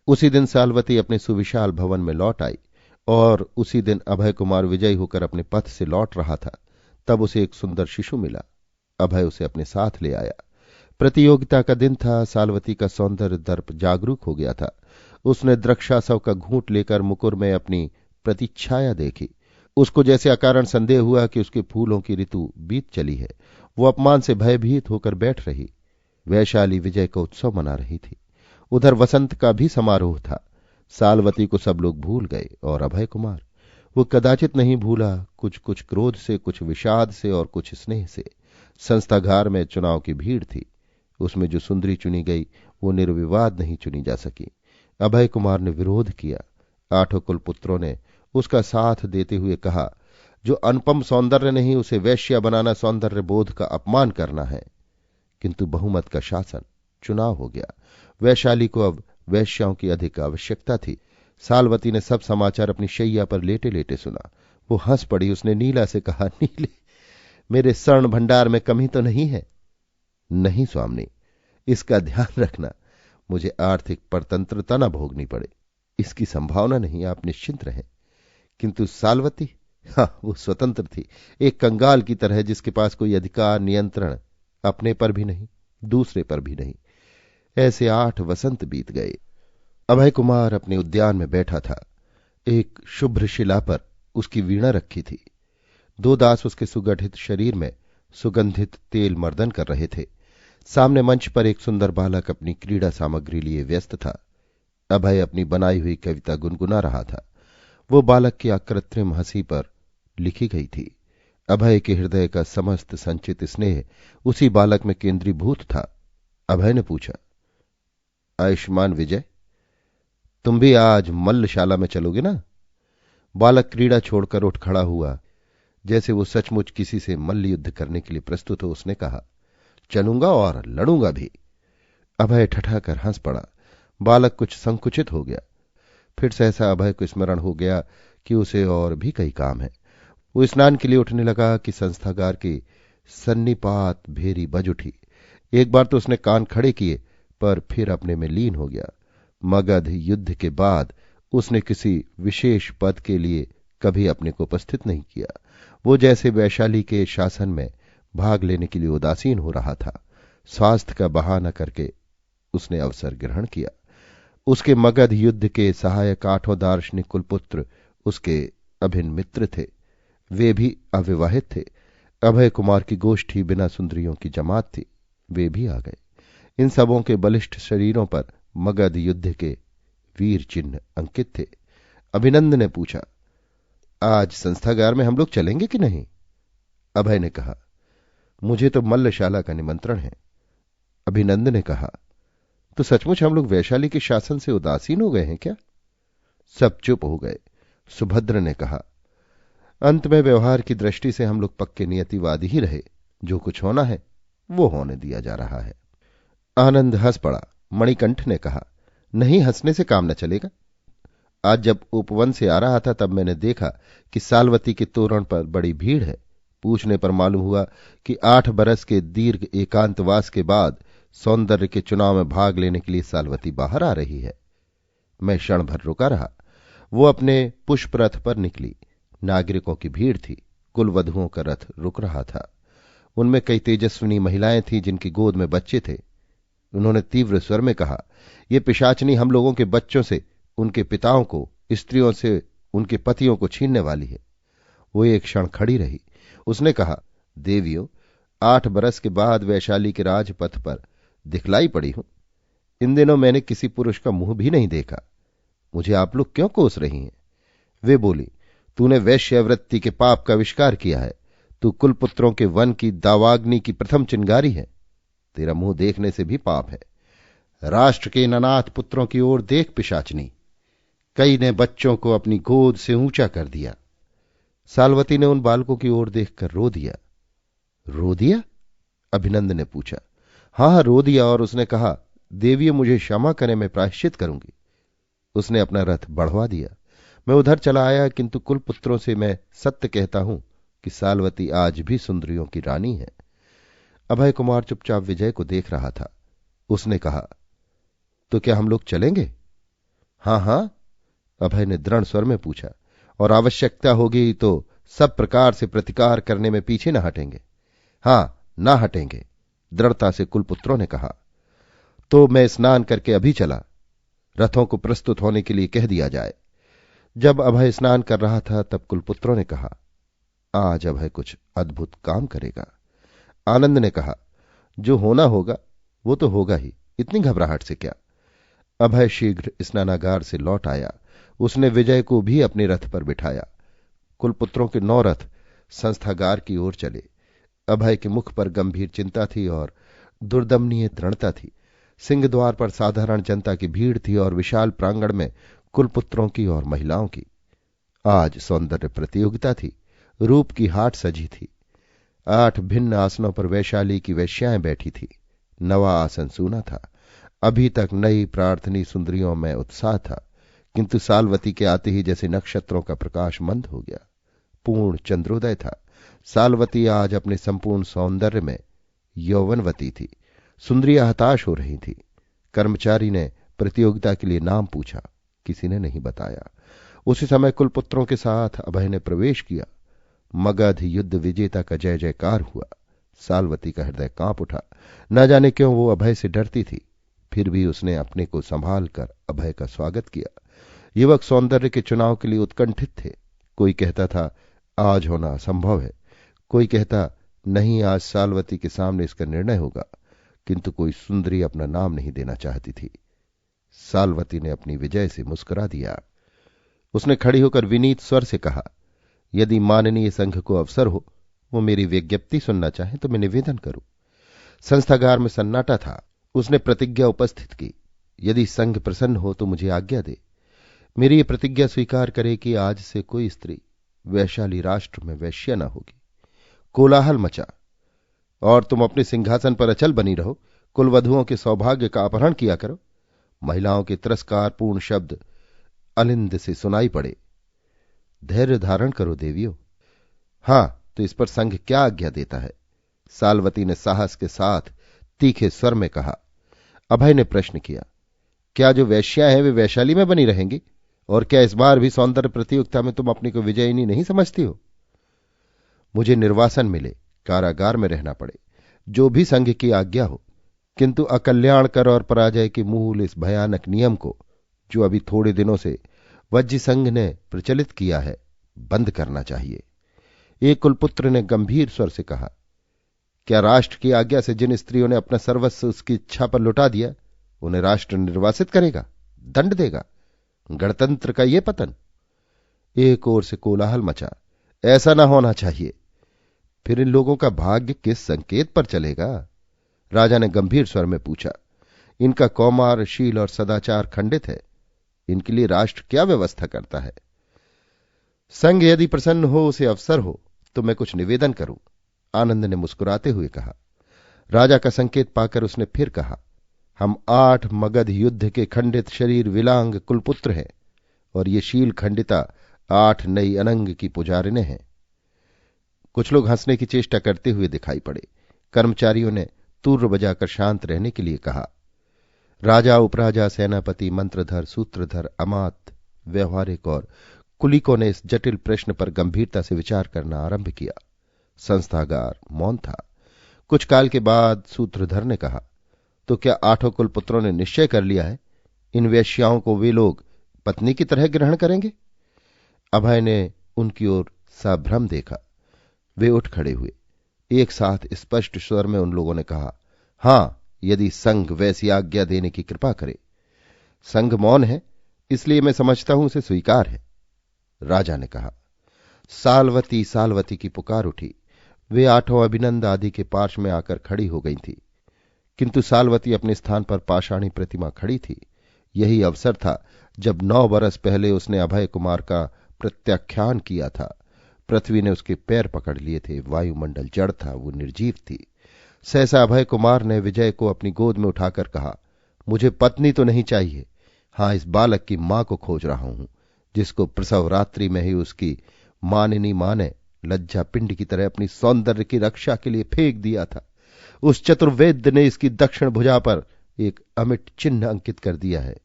उसी दिन सालवती अपने सुविशाल भवन में लौट आई और उसी दिन अभय कुमार विजयी होकर अपने पथ से लौट रहा था। तब उसे एक सुंदर शिशु मिला। अभय उसे अपने साथ ले आया। प्रतियोगिता का दिन था। सालवती का सौंदर्य दर्प जागरूक हो गया था। उसने द्रक्षासव का घूंट लेकर मुकुर में अपनी प्रतिच्छाया देखी। उसको जैसे अकारण संदेह हुआ कि उसके फूलों की ऋतु बीत चली है। वो अपमान से भयभीत होकर बैठ रही। वैशाली विजय का उत्सव मना रही थी। उधर वसंत का भी समारोह था। सालवती को सब लोग भूल गए और अभय कुमार वो कदाचित नहीं भूला। कुछ कुछ क्रोध से, कुछ विषाद से और कुछ स्नेह से। संस्थागार में चुनाव की भीड़ थी। उसमें जो सुंदरी चुनी गई वो निर्विवाद नहीं चुनी जा सकी। अभय कुमार ने विरोध किया। आठों कुलपुत्रों ने उसका साथ देते हुए कहा, जो अनुपम सौंदर्य नहीं उसे वैश्या बनाना सौंदर्य बोध का अपमान करना है। किंतु बहुमत का शासन, चुनाव हो गया। वैशाली को अब वैश्याओं की अधिक आवश्यकता थी। सालवती ने सब समाचार अपनी शैया पर लेटे लेटे सुना। वो हंस पड़ी। उसने नीला से कहा, नीले, मेरे स्वर्ण भंडार में कमी तो नहीं है? नहीं स्वामिनी, इसका ध्यान रखना, मुझे आर्थिक परतंत्रता न भोगनी पड़े, इसकी संभावना नहीं, आप निश्चिंत रहें। किंतु सालवती, हाँ, वो स्वतंत्र थी, एक कंगाल की तरह जिसके पास कोई अधिकार नियंत्रण अपने पर भी नहीं, दूसरे पर भी नहीं। ऐसे 8 वसंत बीत गए। अभय कुमार अपने उद्यान में बैठा था। एक शुभ्र शिला पर उसकी वीणा रखी थी। 2 दास उसके सुगठित शरीर में सुगंधित तेल मर्दन कर रहे थे। सामने मंच पर एक सुंदर बालक अपनी क्रीड़ा सामग्री लिए व्यस्त था। अभय अपनी बनाई हुई कविता गुनगुना रहा था। वो बालक की अकृत्रिम हंसी पर लिखी गई थी। अभय के हृदय का समस्त संचित स्नेह उसी बालक में केंद्रीभूत था। अभय ने पूछा, आयुष्मान विजय, तुम भी आज मल्लशाला में चलोगे ना? बालक क्रीड़ा छोड़कर उठ खड़ा हुआ, जैसे वो सचमुच किसी से मल्ल युद्ध करने के लिए प्रस्तुत हो। उसने कहा, चलूंगा और लड़ूंगा भी। अभय ठठाकर हंस पड़ा। बालक कुछ संकुचित हो गया। फिर सहसा अभय को स्मरण हो गया कि उसे और भी कई काम है। वो स्नान के लिए उठने लगा कि संस्थागार की सन्निपात भेरी बज उठी। एक बार तो उसने कान खड़े किए, पर फिर अपने में लीन हो गया। मगध युद्ध के बाद उसने किसी विशेष पद के लिए कभी अपने को उपस्थित नहीं किया। वो जैसे वैशाली के शासन में भाग लेने के लिए उदासीन हो रहा था। स्वास्थ्य का बहाना करके उसने अवसर ग्रहण किया। उसके मगध युद्ध के सहायक 8 दार्शनिक कुलपुत्र उसके अभिन्न मित्र थे। वे भी अविवाहित थे। अभय कुमार की गोष्ठी बिना सुंदरियों की जमात थी। वे भी आ गए। इन सबों के बलिष्ठ शरीरों पर मगध युद्ध के वीर चिन्ह अंकित थे। अभिनंद ने पूछा, आज संस्थागार में हम लोग चलेंगे कि नहीं? अभय ने कहा, मुझे तो मल्लशाला का निमंत्रण है। अभिनंद ने कहा, तो सचमुच हम लोग वैशाली के शासन से उदासीन हो गए हैं क्या? सब चुप हो गए। सुभद्र ने कहा, अंत में व्यवहार की दृष्टि से हम लोग पक्के नियतिवादी ही रहे। जो कुछ होना है वो होने दिया जा रहा है। आनंद हंस पड़ा। मणिकंठ ने कहा, नहीं, हंसने से काम न चलेगा। आज जब उपवन से आ रहा था तब मैंने देखा कि सालवती के तोरण पर बड़ी भीड़ है। पूछने पर मालूम हुआ कि 8 बरस के दीर्घ एकांतवास के बाद सौंदर्य के चुनाव में भाग लेने के लिए सालवती बाहर आ रही है। मैं क्षण भर रुका रहा। वो अपने पुष्प रथ पर निकली। नागरिकों की भीड़ थी। कुलवधुओं का रथ रुक रहा था। उनमें कई तेजस्विनी महिलाएं थीं जिनकी गोद में बच्चे थे। उन्होंने तीव्र स्वर में कहा, ये पिशाचनी हम लोगों के बच्चों से, उनके पिताओं को, स्त्रियों से उनके पतियों को छीनने वाली है। वो एक क्षण खड़ी रही। उसने कहा, देवियों, 8 बरस के बाद वैशाली के राजपथ पर दिखलाई पड़ी हूं। इन दिनों मैंने किसी पुरुष का मुंह भी नहीं देखा। मुझे आप लोग क्यों कोस रही हैं? वे बोली, तूने वैश्यवृत्ति के पाप का आविष्कार किया है। तू कुलपुत्रों के वन की दावाग्नि की प्रथम चिंगारी है। तेरा मुंह देखने से भी पाप है। राष्ट्र के इन अनाथ पुत्रों की ओर देख पिशाचनी। कई ने बच्चों को अपनी गोद से ऊंचा कर दिया। सालवती ने उन बालकों की ओर देखकर रो दिया। रो दिया? अभिनंद ने पूछा। हां, रो दिया। और उसने कहा, देवियों, मुझे क्षमा करें, मैं प्रायश्चित करूंगी। उसने अपना रथ बढ़वा दिया। मैं उधर चला आया, किंतु कुलपुत्रों से मैं सत्य कहता हूं कि सालवती आज भी सुंदरियों की रानी है। अभय कुमार चुपचाप विजय को देख रहा था। उसने कहा, तो क्या हम लोग चलेंगे? हां हां, अभय ने दृढ़ स्वर में पूछा, और आवश्यकता होगी तो सब प्रकार से प्रतिकार करने में पीछे न हटेंगे। हां, ना हटेंगे, दृढ़ता से कुलपुत्रों ने कहा। तो मैं स्नान करके अभी चला। रथों को प्रस्तुत होने के लिए कह दिया जाए। जब अभय स्नान कर रहा था तब कुलपुत्रों ने कहा, आज अभय कुछ अद्भुत काम करेगा। आनंद ने कहा, जो होना होगा वो तो होगा ही, इतनी घबराहट से क्या? अभय शीघ्र स्नानागार से लौट आया। उसने विजय को भी अपने रथ पर बिठाया। कुलपुत्रों के 9 रथ संस्थागार की ओर चले। अभय के मुख पर गंभीर चिंता थी और दुर्दमनीय दृढ़ता थी। सिंहद्वार पर साधारण जनता की भीड़ थी और विशाल प्रांगण में कुलपुत्रों की और महिलाओं की। आज सौंदर्य प्रतियोगिता थी। रूप की हाट सजी थी। 8 भिन्न आसनों पर वैशाली की वेश्याएं बैठी थी। नवा आसन सूना था। अभी तक नई प्रार्थनी सुंदरियों में उत्साह था, किंतु सालवती के आते ही जैसे नक्षत्रों का प्रकाश मंद हो गया। पूर्ण चंद्रोदय था। सालवती आज अपने संपूर्ण सौंदर्य में यौवनवती थी। सुंदरियां हताश हो रही थी। कर्मचारी ने प्रतियोगिता के लिए नाम पूछा। किसी ने नहीं बताया। उसी समय कुलपुत्रों के साथ अभय ने प्रवेश किया। मगध युद्ध विजेता का जय जयकार हुआ। सालवती का हृदय कांप उठा। न जाने क्यों वो अभय से डरती थी, फिर भी उसने अपने को संभाल कर अभय का स्वागत किया। युवक सौंदर्य के चुनाव के लिए उत्कंठित थे। कोई कहता था आज होना असंभव है, कोई कहता नहीं, आज सालवती के सामने इसका निर्णय होगा, किंतु कोई सुंदरी अपना नाम नहीं देना चाहती थी। सालवती ने अपनी विजय से मुस्कुरा दिया। उसने खड़ी होकर विनीत स्वर से कहा, यदि माननीय संघ को अवसर हो, वो मेरी विज्ञप्ति सुनना चाहे तो मैं निवेदन करूं। संस्थागार में सन्नाटा था। उसने प्रतिज्ञा उपस्थित की, यदि संघ प्रसन्न हो तो मुझे आज्ञा दे। मेरी ये प्रतिज्ञा स्वीकार करे कि आज से कोई स्त्री वैशाली राष्ट्र में वैश्या न होगी। कोलाहल मचा। और तुम अपने सिंहासन पर अचल बनी रहो, कुलवधुओं के सौभाग्य का अपहरण किया करो। महिलाओं के तिरस्कारपूर्ण शब्द अलिंद से सुनाई पड़े। धैर्य धारण करो देवियों। हां, तो इस पर संघ क्या आज्ञा देता है? सालवती ने साहस के साथ तीखे स्वर में कहा। अभय ने प्रश्न किया, क्या जो वेश्याएं हैं वे वैशाली में बनी रहेंगी? और क्या इस बार भी सौंदर्य प्रतियोगिता में तुम अपनी को विजयिनी नहीं समझती हो? मुझे निर्वासन मिले, कारागार में रहना पड़े, जो भी संघ की आज्ञा हो, किंतु अकल्याणकर और पराजय के मूल इस भयानक नियम को, जो अभी थोड़े दिनों से वज्जी संघ ने प्रचलित किया है, बंद करना चाहिए। एक कुलपुत्र ने गंभीर स्वर से कहा, क्या राष्ट्र की आज्ञा से जिन स्त्रियों ने अपना सर्वस्व उसकी इच्छा पर लुटा दिया उन्हें राष्ट्र निर्वासित करेगा, दंड देगा? गणतंत्र का यह पतन? एक ओर से कोलाहल मचा। ऐसा ना होना चाहिए। फिर इन लोगों का भाग्य किस संकेत पर चलेगा? राजा ने गंभीर स्वर में पूछा। इनका कौमार, शील और सदाचार खंडित है। इनके लिए राष्ट्र क्या व्यवस्था करता है? संघ यदि प्रसन्न हो, उसे अवसर हो, तो मैं कुछ निवेदन करूं। आनंद ने मुस्कुराते हुए कहा। राजा का संकेत पाकर उसने फिर कहा, हम 8 मगध युद्ध के खंडित शरीर विलांग कुलपुत्र हैं और ये शील खंडिता 8 नई अनंग की पुजारिनें हैं। कुछ लोग हंसने की चेष्टा करते हुए दिखाई पड़े। कर्मचारियों ने तूर्र बजाकर शांत रहने के लिए कहा। राजा, उपराजा, सेनापति, मंत्रधर, सूत्रधर, अमात्य, व्यवहारिक और कुलिकों ने इस जटिल प्रश्न पर गंभीरता से विचार करना आरंभ किया। संस्थागार मौन था। कुछ काल के बाद सूत्रधर ने कहा, तो क्या 8 कुलपुत्रों ने निश्चय कर लिया है इन वेश्याओं को वे लोग पत्नी की तरह ग्रहण करेंगे? अभय ने उनकी ओर सभ्रम देखा। वे उठ खड़े हुए। एक साथ स्पष्ट स्वर में उन लोगों ने कहा, हां, यदि संघ वैसी आज्ञा देने की कृपा करे। संघ मौन है, इसलिए मैं समझता हूं उसे स्वीकार है। राजा ने कहा। साल्वती साल्वती की पुकार उठी। वे 8 अभिनंद आदि के पार्श्व में आकर खड़ी हो गई थी, किंतु साल्वती अपने स्थान पर पाषाणी प्रतिमा खड़ी थी। यही अवसर था जब 9 बरस पहले उसने अभय कुमार का प्रत्याख्यान किया था। पृथ्वी ने उसके पैर पकड़ लिए थे, वायुमंडल जड़ था, वो निर्जीव थी। सहसा अभय कुमार ने विजय को अपनी गोद में उठाकर कहा, मुझे पत्नी तो नहीं चाहिए, हां इस बालक की मां को खोज रहा हूं, जिसको प्रसव रात्रि में ही उसकी मानिनी मां ने लज्जा पिंड की तरह अपनी सौंदर्य की रक्षा के लिए फेंक दिया था। उस चतुर्वेद्य ने इसकी दक्षिण भुजा पर एक अमिट चिन्ह अंकित कर दिया है।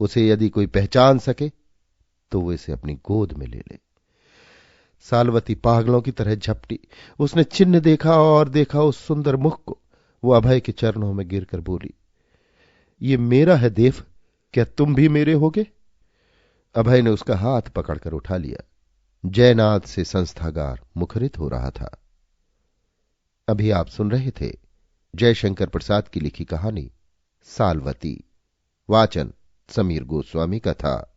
उसे यदि कोई पहचान सके तो वो इसे अपनी गोद में ले ले। साल्वती पागलों की तरह झपटी। उसने चिन्ह देखा और देखा उस सुंदर मुख को। वो अभय के चरणों में गिरकर बोली, ये मेरा है देव, क्या तुम भी मेरे होगे? अभय ने उसका हाथ पकड़कर उठा लिया। जयनाथ से संस्थागार मुखरित हो रहा था। अभी आप सुन रहे थे जयशंकर प्रसाद की लिखी कहानी साल्वती। वाचन समीर गोस्वामी का था।